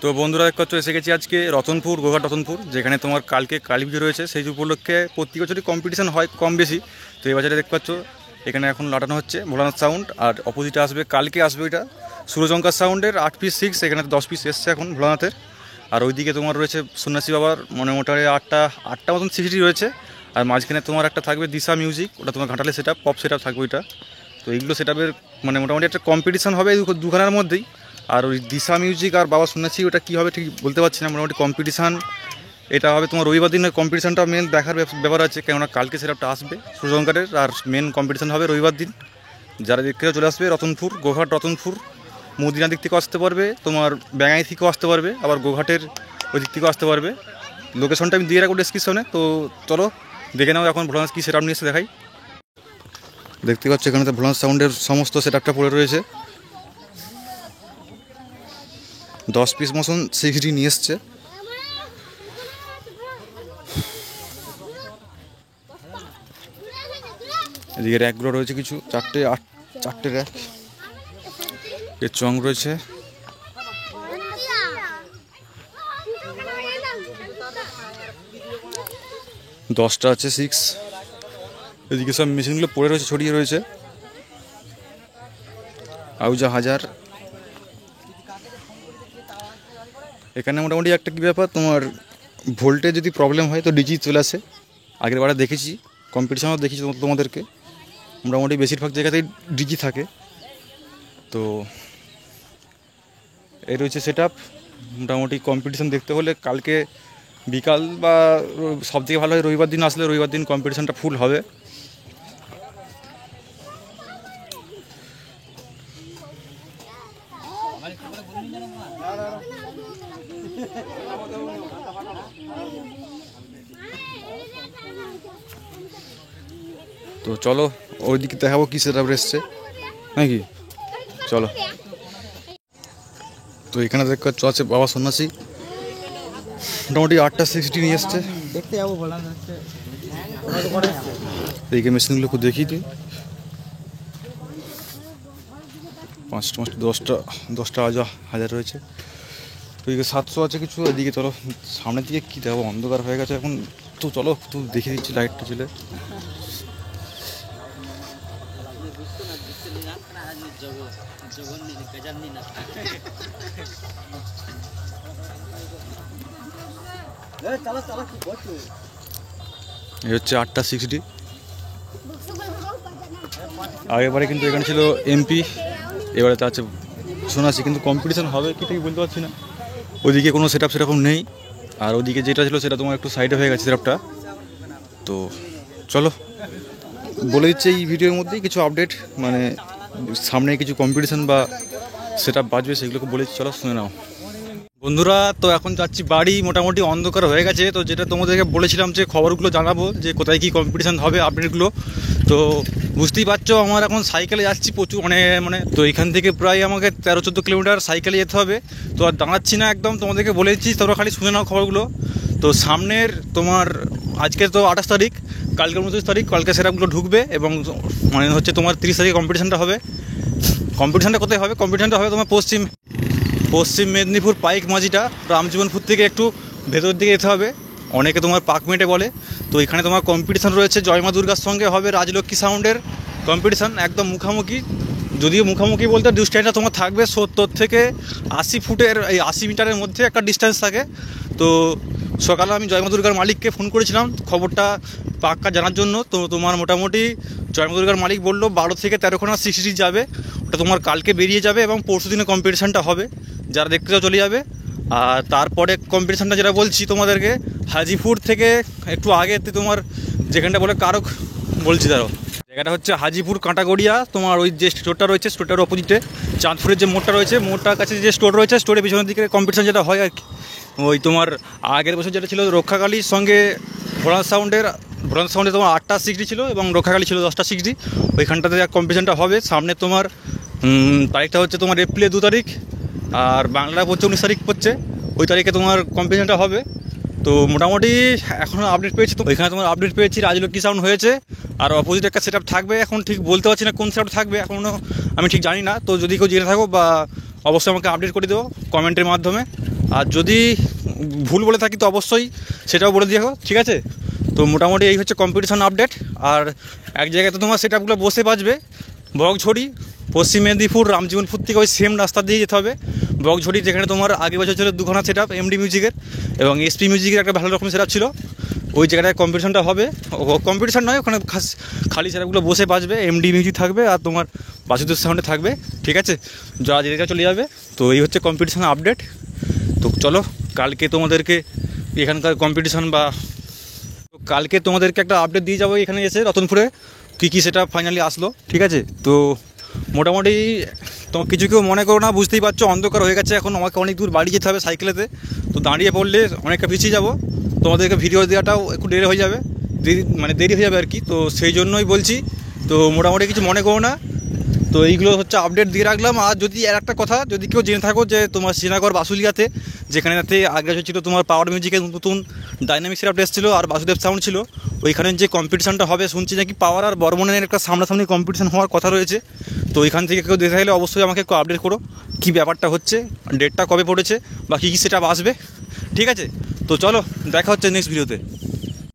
তো বন্ধুরা দেখতে এসে গেছি আজকে রতনপুর, গোঘাট রতনপুর, যেখানে তোমার কালকে কালী পুজো রয়েছে। সেই উপলক্ষে প্রতি বছরই কম্পিটিশান হয় কম বেশি। তো এই বছরে দেখতে পাচ্ছ এখানে এখন লাটানো হচ্ছে ভোলানাথ সাউন্ড, আর অপোজিটে আসবে কালকে আসবে ওইটা সুরজঙ্কার সাউন্ডের 8 পিস 6, এখানে 10 পিস এসছে এখন ভোলানাথের। আর ওইদিকে তোমার রয়েছে সন্ন্যাসী বাবার মোটামুটি আটটা মতন সিসিটি রয়েছে। আর মাঝখানে তোমার একটা থাকবে দিশা মিউজিক, ওটা তোমার ঘাটালে set up, pop set up থাকবে ওইটা। তো এইগুলো সেট আপের মোটামুটি একটা কম্পিটিশান হবে এই দুখানার মধ্যেই। আর ওই দিশা মিউজিক আর বাবা সন্ন্যাসী ওটা কী হবে ঠিক বলতে পারছি না। মোটামুটি কম্পিটিশান এটা হবে তোমার রবিবার দিনের কম্পিটিশানটা মেন দেখার ব্যাপার আছে, কেননা কালকে সেটআপটা আসবে সুরজঙ্কারের, আর মেন কম্পিটিশান হবে রবিবার দিন। যারা দেখতে চলে আসবে রতনপুর, গোঘাট রতনপুর, মদিনা দিক থেকেও আসতে পারবে, তোমার ব্যাঙাই থেকেও আসতে পারবে, আবার গোঘাটের ওই দিক থেকেও আসতে পারবে। লোকেশনটা আমি দিয়ে রাখবো ডেসক্রিপশনে। তো চলো দেখে নাও এখন ভোলানাথ কী সেটআপ নিয়ে এসে দেখাই। দেখতে পাচ্ছ এখানে তো ভোলানাথ সাউন্ডের সমস্ত সেটআপটা পড়ে রয়েছে। 10 পিস মতন সিক্সটি নিয়ে এসছে। এদিকে র্যাকগুলো রয়েছে কিছু, চারটে র্যাক, এর চং রয়েছে। দশটা আছে 6। এদিকে সব মেশিনগুলো পড়ে রয়েছে, ছড়িয়ে রয়েছে। আউজা হাজার। এখানে মোটামুটি একটা কী ব্যাপার, তোমার ভোল্টে যদি প্রবলেম হয় তো ডিজি চলে আসে। আগের বারে দেখেছি, কম্পিটিশানও দেখেছি তোমাদেরকে, মোটামুটি বেশিরভাগ জায়গাতেই ডিজি থাকে। তো এই রয়েছে সেট আপ। মোটামুটি কম্পিটিশান দেখতে হলে কালকে বিকাল বা সবথেকে ভালো হয় রবিবার দিন আসলে, রবিবার দিন কম্পিটিশানটা ফুল হবে। তো চলো ওইদিকে দেখাবো কী সেট আপ এসছে নাকি, চলো। তো এখানে দেখতে আছে বাবা সন্ন্যাসী, মোটামুটি 8টা 60 নিয়ে এসছে। দেখতে যাবো এইকে মেশিনগুলো খুব দেখি তুই। 5টা 10টা হাজার রয়েছে। ওইদিকে 700 আছে কিছু। এদিকে চলো সামনের দিকে কী দেখাবো, অন্ধকার হয়ে গেছে এখন। তো চলো তুই দেখিয়ে দিচ্ছি লাইটটা ছিল। এই হচ্ছে 8টা 60। আগেরবারে কিন্তু এখানে ছিল এমপি, এবারে তো আছে সন্ন্যাসী। কিন্তু কম্পিটিশান হবে কি ঠিক বলতে পারছি না। ওইদিকে কোনো সেট আপ সেরকম নেই, আর ওদিকে যেটা ছিল সেটা তোমার একটু সাইডে হয়ে গেছে সেট আপটা। তো চলো বলে দিচ্ছে এই ভিডিওর মধ্যেই কিছু আপডেট, মানে সামনে কিছু কম্পিটিশান বা সেট আপ বাজবে সেগুলোকে বলেছি, চলো শুনে নাও বন্ধুরা। তো এখন যাচ্ছি বাড়ি, মোটামুটি অন্ধকার হয়ে গেছে। তো যেটা তোমাদেরকে বলেছিলাম যে খবরগুলো জানাবো যে কোথায় কী কম্পিটিশান হবে, আপডেটগুলো। তো বুঝতেই পারছো আমার এখন সাইকেলে যাচ্ছি প্রচুর, মানে তো এখান থেকে প্রায় আমাকে 13-14 কিলোমিটার সাইকেলে যেতে হবে। তো আর দাঁড়াচ্ছি না একদম, তোমাদেরকে বলে দিচ্ছি, তোমরা খালি শুনে নাও খবরগুলো। তো সামনের তোমার আজকে তো 28 তারিখ, কালকে 29 তারিখ, কালকে সেটআপগুলো ঢুকবে এবং মানে হচ্ছে তোমার 30 তারিখে কম্পিটিশানটা হবে। কম্পিটিশানটা কোথায় হবে? কম্পিটিশানটা হবে তোমার পশ্চিম মেদিনীপুর পাইক মাঝিটা, রামজীবনপুর থেকে একটু ভেতর দিকে যেতে হবে, অনেকে তোমার পাকমেটে বলে। তো এখানে তোমার কম্পিটিশান রয়েছে জয় মা দুর্গার সঙ্গে হবে রাজলক্ষ্মী সাউন্ডের কম্পিটিশান, একদম মুখামুখি। যদিও মুখামুখি বলতে ডিস্টেন্সটা তোমার থাকবে 70 থেকে 80 ফুটের, এই 80 মিটারের মধ্যে একটা ডিস্টেন্স থাকে। তো সকালে আমি জয় মা দুর্গার মালিককে ফোন করেছিলাম খবরটা পাক্কা জানার জন্য। তো তোমার মোটামুটি জয় মা দুর্গার মালিক বললো 12 থেকে 13খানা 60 যাবে, ওটা তোমার কালকে বেরিয়ে যাবে এবং পরশু দিনে কম্পিটিশানটা হবে, যারা দেখতে চাও চলে যাবে। আর তারপরে কম্পিটিশানটা যেটা বলছি তোমাদেরকে, হাজিপুর থেকে একটু আগে তোমার যেখানটা বলে কারক বলছি, দাঁড়াও, জায়গাটা হচ্ছে হাজিপুর কাঁটাগড়িয়া। তোমার ওই যে স্টোরটা রয়েছে, স্টোরটার অপোজিটে চাঁদপুরের যে মোড়টা রয়েছে, মোড়টার কাছে যে স্টোর রয়েছে, স্টোরের পিছনের দিকে কম্পিটিশান যেটা হয় আর কি। ওই তোমার আগের বছর যেটা ছিল রক্ষাকালীর সঙ্গে ভোলানাথ সাউন্ডে তোমার 8টা 60 ছিল এবং রক্ষাকালী ছিল 10টা 60। ওইখানটাতে কম্পিটিশানটা হবে সামনে। তোমার তারিখটা হচ্ছে তোমার এপ্রিলের 2 তারিখ, আর বাংলা পড়ছে 19 তারিখ পড়ছে, ওই তারিখে তোমার কম্পিটিশানটা হবে। তো মোটামুটি এখন আপডেট পেয়েছি, তো এখানে তোমার আপডেট পেয়েছি রাজলক্ষ্মী সাউন্ড হয়েছে, আর অপোজিট একটা সেট থাকবে। এখন ঠিক বলতে পারছি না কোন সেট থাকবে, এখনও আমি ঠিক জানি না। তো যদি কেউ জেনে থাকো বা অবশ্যই আমাকে আপডেট করে দেবো কমেন্টের মাধ্যমে, আর যদি ভুল বলে থাকি তো অবশ্যই সেটাও বলে দিও, ঠিক আছে। তো মোটামুটি এই হচ্ছে কম্পিটিশন আপডেট। আর এক জায়গায় তো তোমার সেট আপগুলো বসে বাজবে বকঝড়ি, পশ্চিম মেদিনীপুর রামজীবনপুর থেকে ওই সেম রাস্তা দিয়ে যেতে হবে বকঝড়ি, যেখানে তোমার আগে বছর ছিল 2খানা সেট আপ এমডি মিউজিকের এবং এসপি মিউজিকের একটা ভালো রকম সেট আপ ছিল। ওই জায়গাটায় কম্পিটিশনটা হবে, কম্পিটিশন নয়, ওখানে খালি সেট আপগুলো বসে বাজবে, এমডি মিউজিক থাকবে আর তোমার বাসুদেব সাউন্ডে থাকবে, ঠিক আছে। যারা যেটা চলে যাবে। তো এই হচ্ছে কম্পিটিশন আপডেট। তো চলো কালকে তোমাদেরকে এখানকার কম্পিটিশন বা কালকে তোমাদেরকে একটা আপডেট দিয়ে যাবো এখানে এসে রতনপুরে কী সেটা ফাইনালি আসলো, ঠিক আছে। তো মোটামুটি তো কিছু কেউ মনে করো না, বুঝতেই পারছো অন্ধকার হয়ে গেছে, এখন আমাকে অনেক দূর বাড়ি যেতে হবে সাইকেলেতে। তো দাঁড়িয়ে পড়লে অনেকটা পিছিয়ে যাবো, তোমাদেরকে ভিডিও দেওয়াটাও একটু দেরি হয়ে যাবে, দেরি হয়ে যাবে আর কি। তো সেই জন্যই বলছি, তো মোটামুটি কিছু মনে করো না। তো এইগুলো হচ্ছে আপডেট দিয়ে রাখলাম। আর যদি আর একটা কথা, যদি কেউ জেনে থাকো যে তোমার শ্রীনগর বাসুলিয়াতে, যেখানেতে আগে ছিল তোমার পাওয়ার মিউজিকের নতুন ডাইনামিক সেটআপ ছিল আর বাসুদেব সাউন্ড ছিল, ওইখানে যে কম্পিটিশনটা হবে শুনছি নাকি পাওয়ার আর বর্মনের একটা সামনাসামনি কম্পিটিশন হওয়ার কথা রয়েছে। তো ওইখান থেকে কেউ দেখে থাকলে অবশ্যই আমাকে একটু আপডেট করো কী ব্যাপারটা হচ্ছে, ডেটটা কবে পড়েছে বা কী সেটআপ আসবে, ঠিক আছে। তো চলো দেখা হচ্ছে নেক্সট ভিডিওতে।